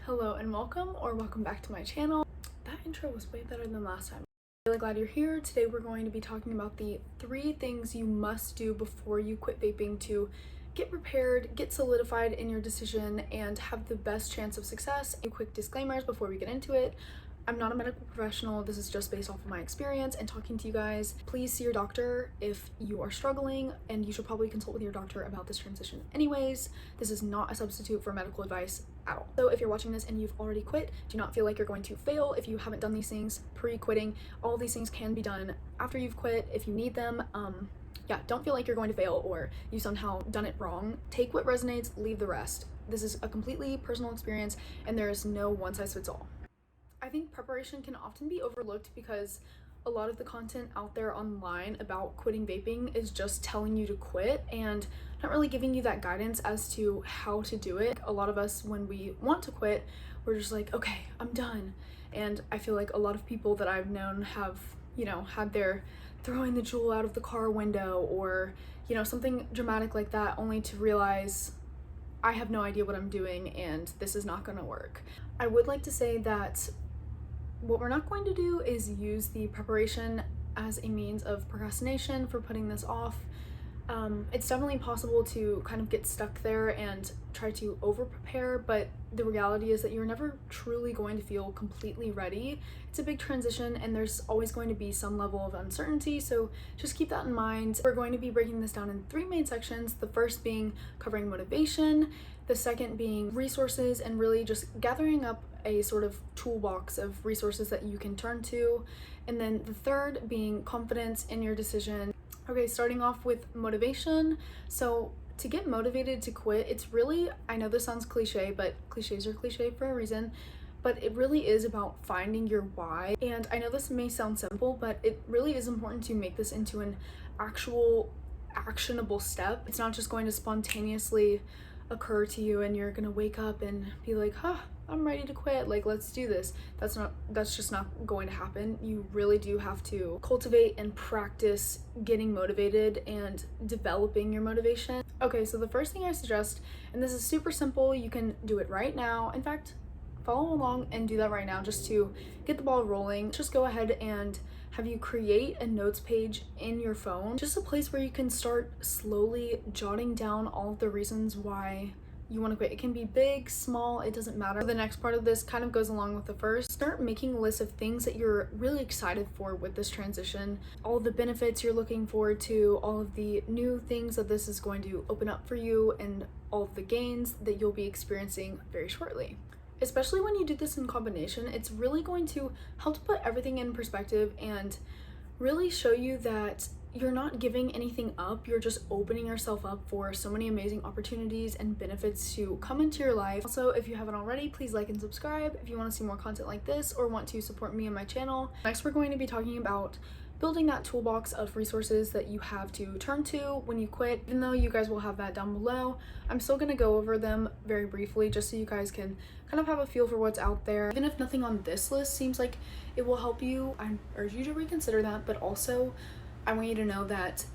Hello and welcome back to my channel. That intro was way better than last time. I'm really glad you're here. Today we're going to be talking about the 3 things you must do before you quit vaping to get prepared, get solidified in your decision, and have the best chance of success. A quick disclaimers before we get into it. I'm not a medical professional. This is just based off of my experience and talking to you guys. Please see your doctor if you are struggling, and you should probably consult with your doctor about this transition anyways. This is not a substitute for medical advice at all. So if you're watching this and you've already quit, do not feel like you're going to fail if you haven't done these things pre-quitting. All these things can be done after you've quit if you need them. Yeah, don't feel like you're going to fail or you somehow done it wrong. Take what resonates, leave the rest. This is a completely personal experience and there is no one size fits all. I think preparation can often be overlooked because a lot of the content out there online about quitting vaping is just telling you to quit and not really giving you that guidance as to how to do it. A lot of us, when we want to quit, we're just like, okay, I'm done. And I feel like a lot of people that I've known have, had their throwing the jewel out of the car window or, something dramatic like that, only to realize I have no idea what I'm doing and this is not gonna work. I would like to say that what we're not going to do is use the preparation as a means of procrastination for putting this off. It's definitely possible to kind of get stuck there and try to over prepare, but the reality is that you're never truly going to feel completely ready. It's a big transition and there's always going to be some level of uncertainty, so just keep that in mind. We're going to be breaking this down in 3 main sections, the first being covering motivation, the second being resources and really just gathering up a sort of toolbox of resources that you can turn to, and then the third being confidence in your decision. Okay, starting off with motivation. So to get motivated to quit, it's really, I know this sounds cliche, but cliches are cliche for a reason, but it really is about finding your why. And I know this may sound simple, but it really is important to make this into an actual actionable step. It's not just going to spontaneously occur to you and you're gonna wake up and be like, I'm ready to quit, like let's do this. That's just not going to happen. You really do have to cultivate and practice getting motivated and developing your motivation. Okay, so the first thing I suggest, and this is super simple, you can do it right now. In fact, follow along and do that right now just to get the ball rolling. Just go ahead and have you create a notes page in your phone, just a place where you can start slowly jotting down all of the reasons why you want to quit. It can be big, small, it doesn't matter. The next part of this kind of goes along with the first. Start making a list of things that you're really excited for with this transition, all of the benefits you're looking forward to, all of the new things that this is going to open up for you, and all of the gains that you'll be experiencing very shortly. Especially when you do this in combination, it's really going to help to put everything in perspective and really show you that you're not giving anything up, you're just opening yourself up for so many amazing opportunities and benefits to come into your life. Also, if you haven't already, please like and subscribe if you want to see more content like this or want to support me and my channel. Next, we're going to be talking about building that toolbox of resources that you have to turn to when you quit. Even though you guys will have that down below, I'm still going to go over them very briefly just so you guys can kind of have a feel for what's out there. Even if nothing on this list seems like it will help you, I urge you to reconsider that, but also I want you to know that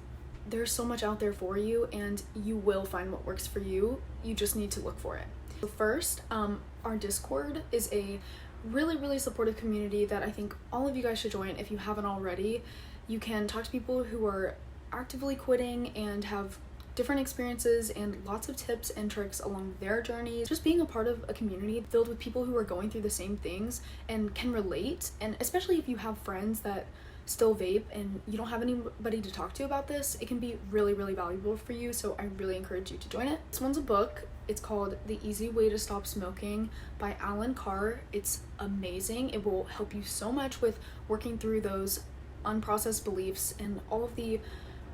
there's so much out there for you and you will find what works for you. You just need to look for it. So first, our Discord is a really supportive community that I think all of you guys should join if you haven't already. You can talk to people who are actively quitting and have different experiences and lots of tips and tricks along their journeys. Just being a part of a community filled with people who are going through the same things and can relate, and especially if you have friends that still vape and you don't have anybody to talk to about this, it can be really valuable for you, so I really encourage you to join it. This one's a book. It's called The Easy Way to Stop Smoking by Alan Carr. It's amazing. It will help you so much with working through those unprocessed beliefs and all of the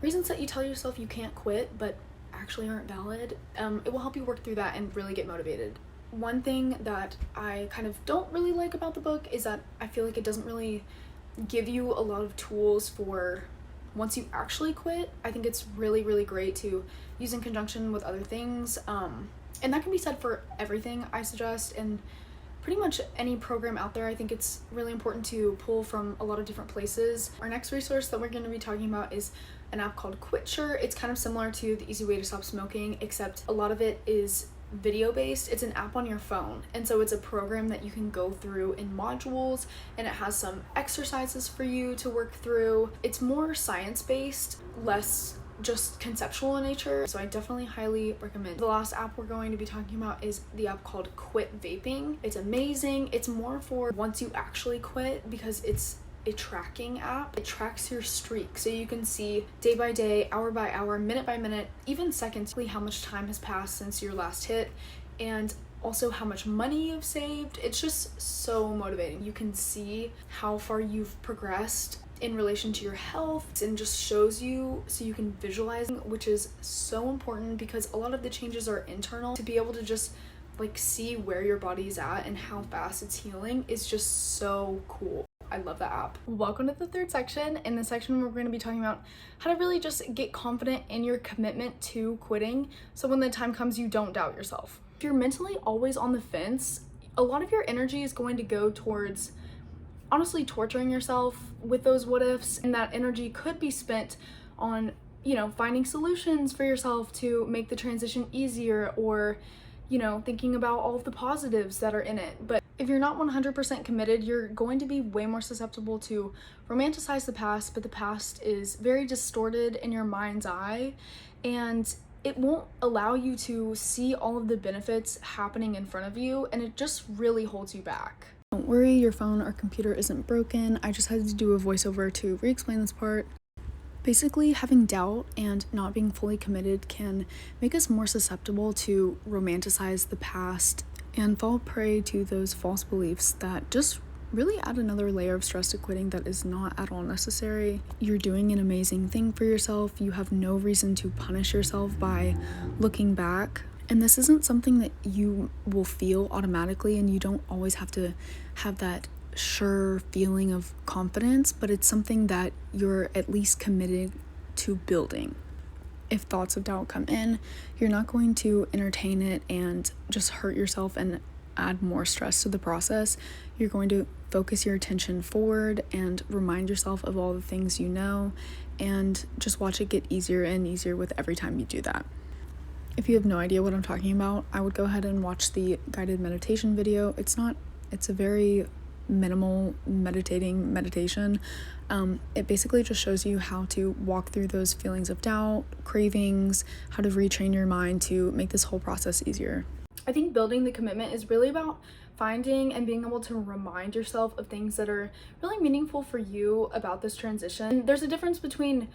reasons that you tell yourself you can't quit but actually aren't valid. It will help you work through that and really get motivated. One thing that I kind of don't really like about the book is that I feel like it doesn't really give you a lot of tools for once you actually quit. I think it's really great to use in conjunction with other things, and that can be said for everything I suggest and pretty much any program out there. I think it's really important to pull from a lot of different places. Our next resource that we're going to be talking about is an app called Quitsure. It's kind of similar to The Easy Way to Stop Smoking, except a lot of it is video based. It's an app on your phone, and so it's a program that you can go through in modules, and it has some exercises for you to work through. It's more science based, less just conceptual in nature, so I definitely highly recommend. The last app we're going to be talking about is the app called Vaping. It's amazing. It's more for once you actually quit, because it's a tracking app. It tracks your streak, so you can see day by day, hour by hour, minute by minute, even seconds, how much time has passed since your last hit, and also how much money you've saved. It's just so motivating. You can see how far you've progressed in relation to your health, and just shows you so you can visualize, which is so important because a lot of the changes are internal. To be able to just like see where your body's at and how fast it's healing is just so cool. I love that app. Welcome to the third section. In this section, we're going to be talking about how to really just get confident in your commitment to quitting, so when the time comes, you don't doubt yourself. If you're mentally always on the fence, a lot of your energy is going to go towards honestly torturing yourself with those what ifs, and that energy could be spent on, finding solutions for yourself to make the transition easier, or thinking about all of the positives that are in it. But if you're not 100% committed, you're going to be way more susceptible to romanticize the past, but the past is very distorted in your mind's eye, and it won't allow you to see all of the benefits happening in front of you, and it just really holds you back. Don't worry, your phone or computer isn't broken. I just had to do a voiceover to re-explain this part. Basically, having doubt and not being fully committed can make us more susceptible to romanticize the past and fall prey to those false beliefs that just really add another layer of stress to quitting that is not at all necessary. You're doing an amazing thing for yourself. You have no reason to punish yourself by looking back. And this isn't something that you will feel automatically, and you don't always have to have that sure feeling of confidence, but it's something that you're at least committed to building. If thoughts of doubt come in, you're not going to entertain it and just hurt yourself and add more stress to the process. You're going to focus your attention forward and remind yourself of all the things you know, and just watch it get easier and easier with every time you do that. If you have no idea what I'm talking about, I would go ahead and watch the guided meditation video. It's a very minimal meditation. It basically just shows you how to walk through those feelings of doubt, cravings, how to retrain your mind to make this whole process easier. I think building the commitment is really about finding and being able to remind yourself of things that are really meaningful for you about this transition. There's a difference between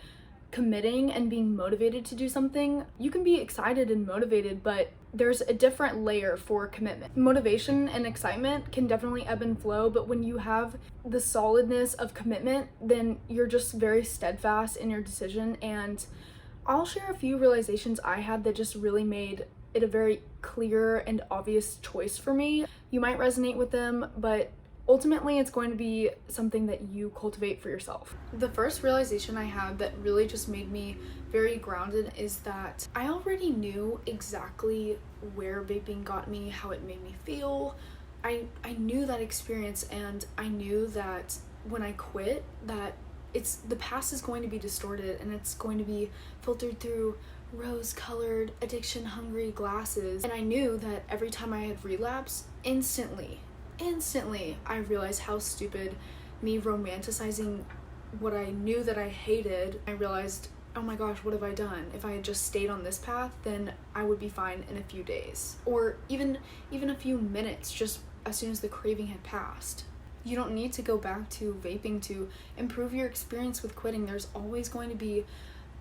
committing and being motivated to do something. You can be excited and motivated, but there's a different layer for commitment. Motivation and excitement can definitely ebb and flow, but when you have the solidness of commitment, then you're just very steadfast in your decision. And I'll share a few realizations I had that just really made it a very clear and obvious choice for me. You might resonate with them, but ultimately, it's going to be something that you cultivate for yourself. The first realization I had that really just made me very grounded is that I already knew exactly where vaping got me, how it made me feel. I knew that experience, and I knew that when I quit, that the past is going to be distorted, and it's going to be filtered through rose-colored, addiction-hungry glasses. And I knew that every time I had relapsed, instantly I realized how stupid me romanticizing what I knew that I hated. I realized, oh my gosh, what have I done? If I had just stayed on this path, then I would be fine in a few days, or even a few minutes, just as soon as the craving had passed. You don't need to go back to vaping to improve your experience with quitting. There's always going to be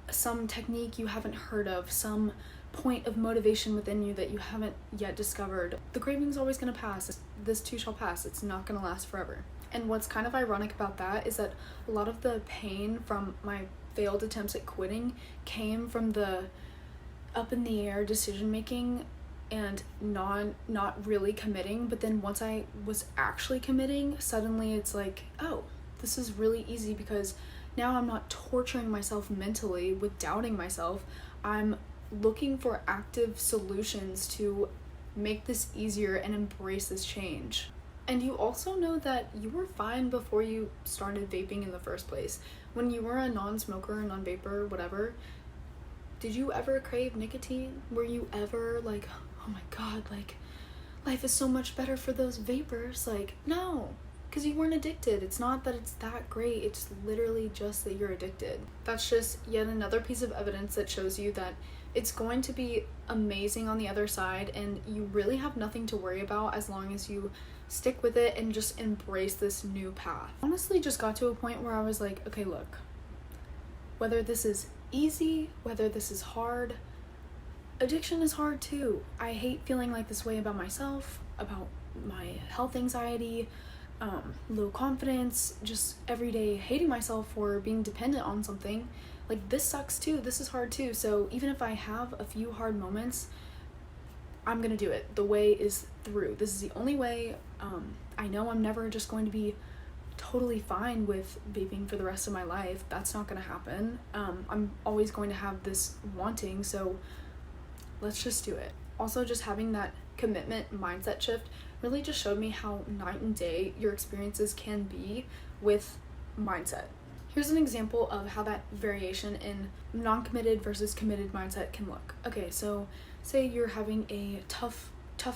some technique you haven't heard of, some point of motivation within you that you haven't yet discovered. The craving's always going to pass. This too shall pass. It's not going to last forever. And what's kind of ironic about that is that a lot of the pain from my failed attempts at quitting came from the up in the air decision making and not really committing. But then once I was actually committing, suddenly it's like, oh, this is really easy, because now I'm not torturing myself mentally with doubting myself. I'm looking for active solutions to make this easier and embrace this change. And you also know that you were fine before you started vaping in the first place. When you were a non-smoker, non-vapor, whatever, did you ever crave nicotine? Were you ever like oh my god, like life is so much better for those vapors. Like, no, because you weren't addicted. It's not that it's that great, it's literally just that you're addicted. That's just yet another piece of evidence that shows you that it's going to be amazing on the other side, and you really have nothing to worry about as long as you stick with it and just embrace this new path. Honestly, just got to a point where I was like, okay, look, whether this is easy, whether this is hard, addiction is hard too. I hate feeling like this way about myself, about my health anxiety, low confidence, just every day hating myself for being dependent on something. Like, this sucks too, this is hard too. So even if I have a few hard moments, I'm gonna do it. The way is through. This is the only way. I know I'm never just going to be totally fine with vaping for the rest of my life. That's not gonna happen. I'm always going to have this wanting, so let's just do it. Also, just having that commitment mindset shift really just showed me how night and day your experiences can be with mindset. Here's an example of how that variation in non-committed versus committed mindset can look. Okay, so say you're having a tough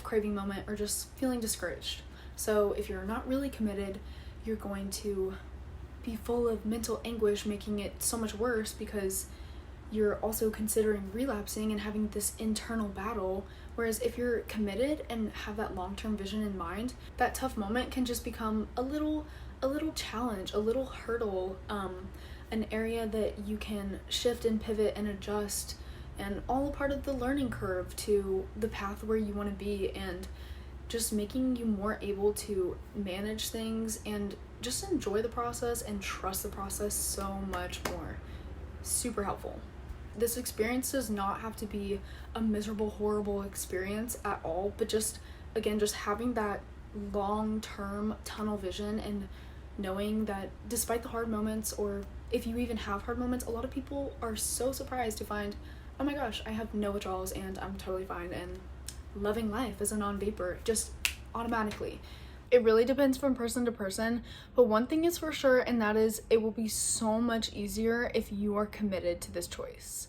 craving moment or just feeling discouraged. So if you're not really committed, you're going to be full of mental anguish, making it so much worse because you're also considering relapsing and having this internal battle. Whereas if you're committed and have that long-term vision in mind, that tough moment can just become a little challenge, a little hurdle, an area that you can shift and pivot and adjust, and all a part of the learning curve to the path where you want to be, and just making you more able to manage things and just enjoy the process and trust the process so much more. Super helpful. This experience does not have to be a miserable, horrible experience at all, but just, again, just having that long-term tunnel vision and knowing that despite the hard moments, or if you even have hard moments, a lot of people are so surprised to find, oh my gosh, I have no withdrawals and I'm totally fine and loving life as a non-vapor just automatically. It really depends from person to person, but one thing is for sure, and that is it will be so much easier if you are committed to this choice.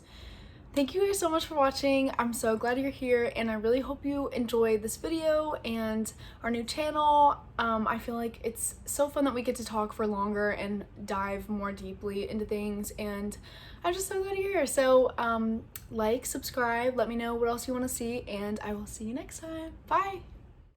Thank you guys so much for watching. I'm so glad you're here, and I really hope you enjoyed this video and our new channel. I feel like it's so fun that we get to talk for longer and dive more deeply into things, and I'm just so glad you're here. So like, subscribe, let me know what else you want to see, and I will see you next time. Bye!